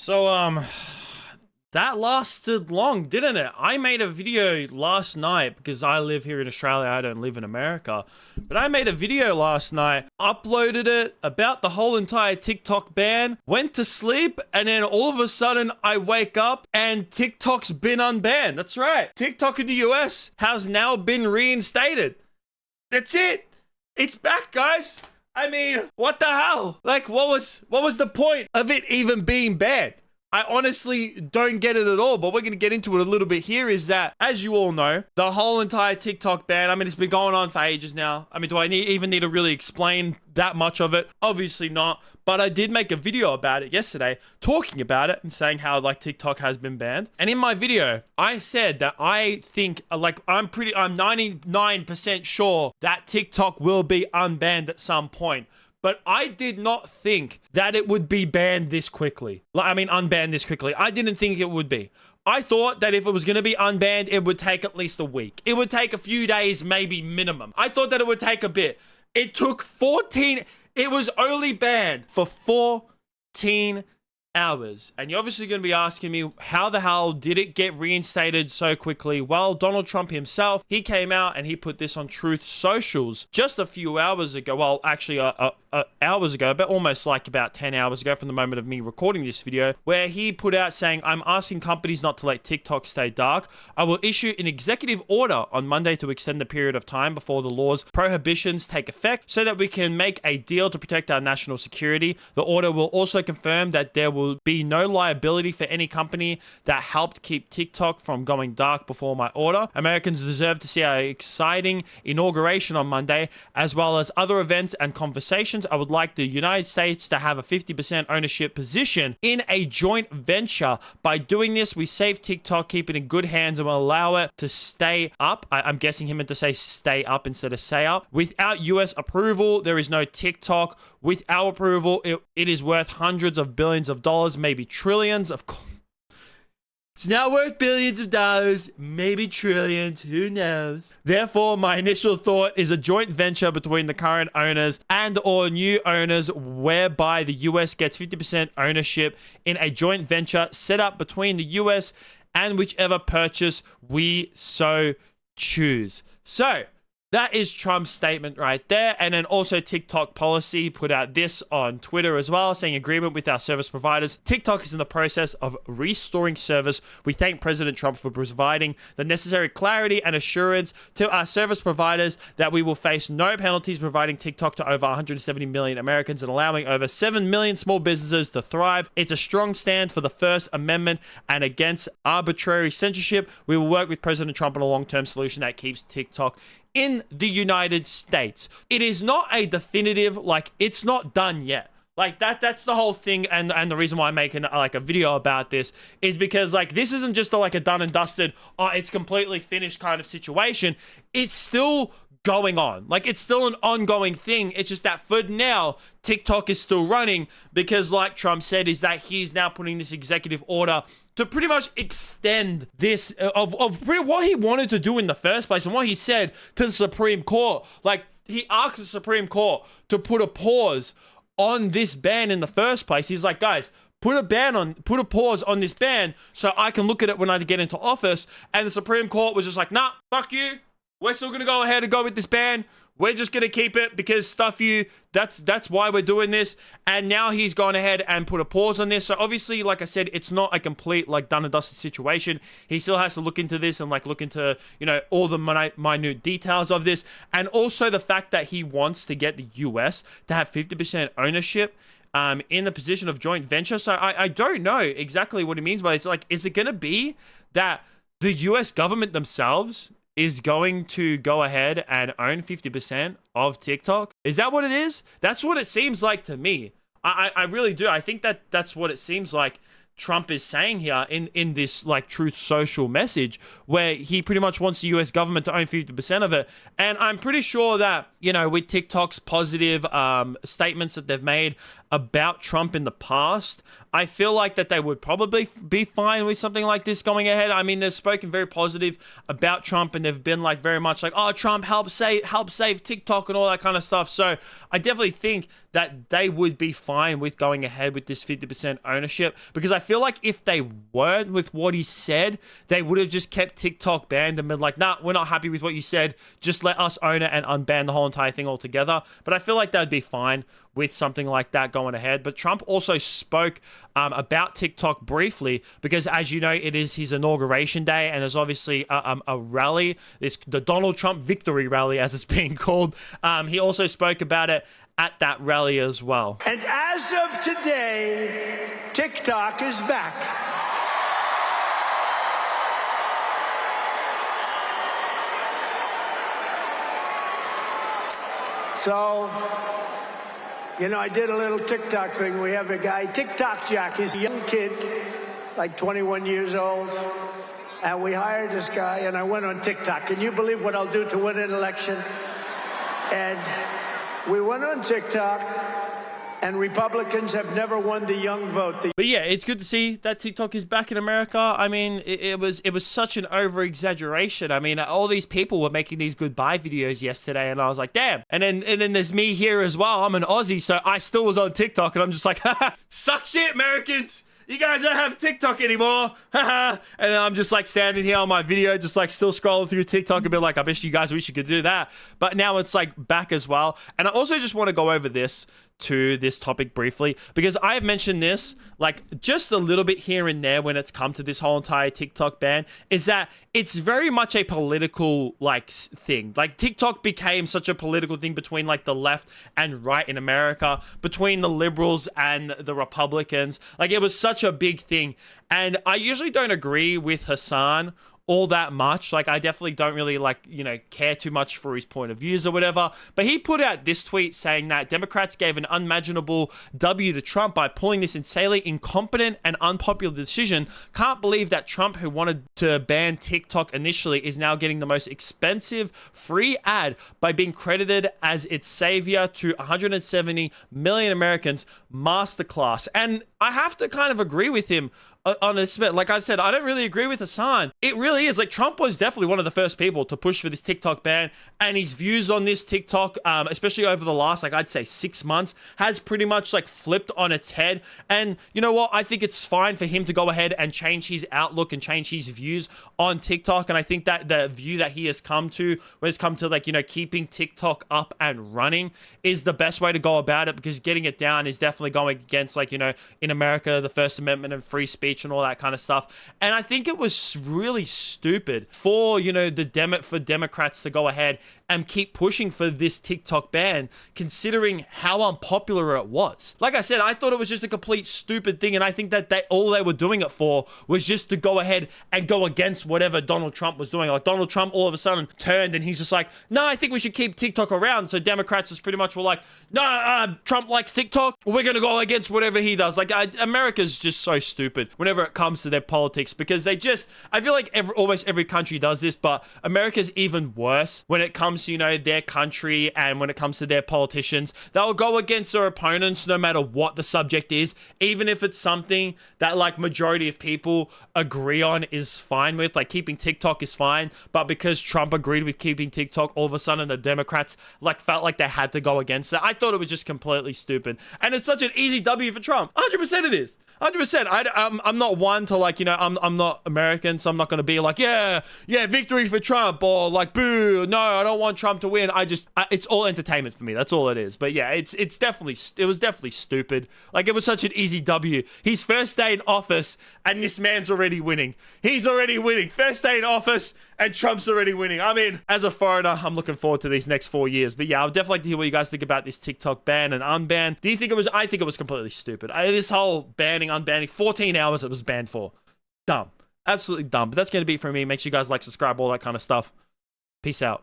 That lasted long, didn't it? I made a video last night because I live here in Australia. I don't live in America. But I made a video last night, uploaded it about the whole entire TikTok ban, went to sleep, and then all of a sudden I wake up and TikTok's been unbanned. That's right. TikTok in the US has now been reinstated. That's it. It's back, guys. I mean, what the hell? Like, what was the point of it even being banned? I honestly don't get it at all, but we're going to get into it a little bit here is that, as you all know, the whole entire TikTok ban, I mean, it's been going on for ages now. I mean, do I even need to really explain that much of it? Obviously not, but I did make a video about it yesterday, talking about it and saying how, like, TikTok has been banned. And in my video, I said that I think, like, I'm 99% sure that TikTok will be unbanned at some point. But I did not think that it would be banned this quickly. Unbanned this quickly. I didn't think it would be. I thought that if it was going to be unbanned, it would take at least a week. It would take a few days, maybe minimum. I thought that it would take a bit. It took 14... It was only banned for 14 hours. And you're obviously going to be asking me, how the hell did it get reinstated so quickly? Well, Donald Trump himself, he came out and he put this on Truth Socials just a few hours ago. Well, actually, hours ago, but almost like about 10 hours ago from the moment of me recording this video, where he put out saying, I'm asking companies not to let TikTok stay dark. I will issue an executive order on Monday to extend the period of time before the law's prohibitions take effect so that we can make a deal to protect our national security. The order will also confirm that there will be no liability for any company that helped keep TikTok from going dark before my order. Americans deserve to see our exciting inauguration on Monday, as well as other events and conversations. I would like the United States to have a 50% ownership position in a joint venture. By doing this, we save TikTok, keep it in good hands, and will allow it to stay up. I'm guessing he meant to say stay up instead of say up. Without US approval, there is no TikTok. With our approval, it is worth hundreds of billions of dollars, maybe trillions. Of course, it's now worth billions of dollars, maybe trillions, who knows? Therefore, my initial thought is a joint venture between the current owners and or new owners, whereby the US gets 50% ownership in a joint venture set up between the US and whichever purchase we so choose. So, that is Trump's statement right there. And then also TikTok policy put out this on Twitter as well, saying agreement with our service providers. TikTok is in the process of restoring service. We thank President Trump for providing the necessary clarity and assurance to our service providers that we will face no penalties, providing TikTok to over 170 million Americans and allowing over 7 million small businesses to thrive. It's a strong stand for the First Amendment and against arbitrary censorship. We will work with President Trump on a long-term solution that keeps TikTok in the United States. It is not a definitive, like, it's not done yet. Like, that's the whole thing, and the reason why I'm making, like, a video about this is because, like, this isn't just a done and dusted, it's completely finished kind of situation. It's still going on. Like, it's still an ongoing thing. It's just that for now, TikTok is still running because, like Trump said, is that he's now putting this executive order to pretty much extend this of what he wanted to do in the first place and what he said to the Supreme Court. Like, he asked the Supreme Court to put a pause on this ban in the first place. He's like, guys, put a pause on this ban so I can look at it when I get into office. And the Supreme Court was just like, nah, fuck you. We're still going to go ahead and go with this ban. We're just going to keep it because stuff you. That's why we're doing this. And now he's gone ahead and put a pause on this. So obviously, like I said, it's not a complete done and dusted situation. He still has to look into this and look into, all the minute details of this. And also the fact that he wants to get the US to have 50% ownership in the position of joint venture. So I don't know exactly what he means by it. It's like, is it going to be that the US government themselves is going to go ahead and own 50% of TikTok? Is that what it is? That's what it seems like to me. I really do. I think that's what it seems like Trump is saying here in this Truth Social message, where he pretty much wants the US government to own 50% of it. And I'm pretty sure that, you know, with TikTok's positive statements that they've made about Trump in the past, I feel like that they would probably be fine with something like this going ahead. I mean, they've spoken very positive about Trump, and they've been like very much like, oh, Trump help save TikTok and all that kind of stuff. So I definitely think that they would be fine with going ahead with this 50% ownership, because I feel like if they weren't with what he said, they would have just kept TikTok banned and been like, nah, we're not happy with what you said. Just let us own it and unban the whole entire thing altogether. But I feel like that'd be fine with something like that going ahead. But Trump also spoke about TikTok briefly, because as you know, it is his inauguration day, and there's obviously a rally, the Donald Trump victory rally, as it's being called. He also spoke about it at that rally as well. And as of today, TikTok is back. So, you know, I did a little TikTok thing. We have a guy, TikTok Jack. He's a young kid, like 21 years old. And we hired this guy, and I went on TikTok. Can you believe what I'll do to win an election? And we went on TikTok, and Republicans have never won the young vote. But yeah, it's good to see that TikTok is back in America. I mean, it was such an over-exaggeration. I mean, all these people were making these goodbye videos yesterday, and I was like, damn. And then there's me here as well. I'm an Aussie, so I still was on TikTok, and I'm just like, haha, suck shit, Americans. You guys don't have TikTok anymore. Haha. And I'm just like standing here on my video, just like still scrolling through TikTok and be like, I wish you could do that. But now it's like back as well. And I also just want to go over this topic briefly, because I have mentioned this like just a little bit here and there when it's come to this whole entire TikTok ban, is that it's very much a political like thing. Like TikTok became such a political thing between like the left and right in America, between the liberals and the Republicans. Like it was such a big thing. And I usually don't agree with Hassan all that much. Like I definitely don't really like, you know, care too much for his point of views or whatever. But he put out this tweet saying that Democrats gave an unimaginable W to Trump by pulling this insanely incompetent and unpopular decision. Can't believe that Trump, who wanted to ban TikTok initially, is now getting the most expensive free ad by being credited as its savior to 170 million Americans. Masterclass. And I have to kind of agree with him on this bit. Like I said, I don't really agree with Hassan. It really is like Trump was definitely one of the first people to push for this TikTok ban, and his views on this TikTok, especially over the last, like I'd say 6 months, has pretty much like flipped on its head. And you know what? I think it's fine for him to go ahead and change his outlook and change his views on TikTok. And I think that the view that he has come to, when it's come to like, you know, keeping TikTok up and running, is the best way to go about it, because getting it down is definitely going against, like, you know, in America, the First Amendment and free speech and all that kind of stuff. And I think it was really stupid for, you know, for Democrats to go ahead and keep pushing for this TikTok ban, considering how unpopular it was. Like I said, I thought it was just a complete stupid thing, and I think that all they were doing it for was just to go ahead and go against whatever Donald Trump was doing. Like Donald Trump all of a sudden turned, and he's just like, no, I think we should keep TikTok around. So Democrats just pretty much were like, no, Trump likes TikTok, we're going to go against whatever he does. Like America's just so stupid whenever it comes to their politics, because I feel like almost every country does this, but America's even worse when it comes to, you know, their country, and when it comes to their politicians. They'll go against their opponents no matter what the subject is, even if it's something that like majority of people agree on is fine with. Like keeping TikTok is fine, but because Trump agreed with keeping TikTok, all of a sudden the Democrats like felt like they had to go against it. I thought it was just completely stupid, and it's such an easy W for Trump. 100% it is. 100%. I'm not one to like, you know, I'm not American, so I'm not going to be like, yeah, victory for Trump, or like, boo, no, I don't want Trump to win. It's all entertainment for me. That's all it is. But yeah, it was definitely stupid. Like it was such an easy W. His first day in office, and this man's already winning. He's already winning. First day in office, and Trump's already winning. I mean, as a foreigner, I'm looking forward to these next 4 years. But yeah, I would definitely like to hear what you guys think about this TikTok ban and unban. Do you think it was? I think it was completely stupid. This whole banning, unbanning, 14 hours it was banned for. Dumb. Absolutely dumb. But that's going to be it for me. Make sure you guys like, subscribe, all that kind of stuff. Peace out.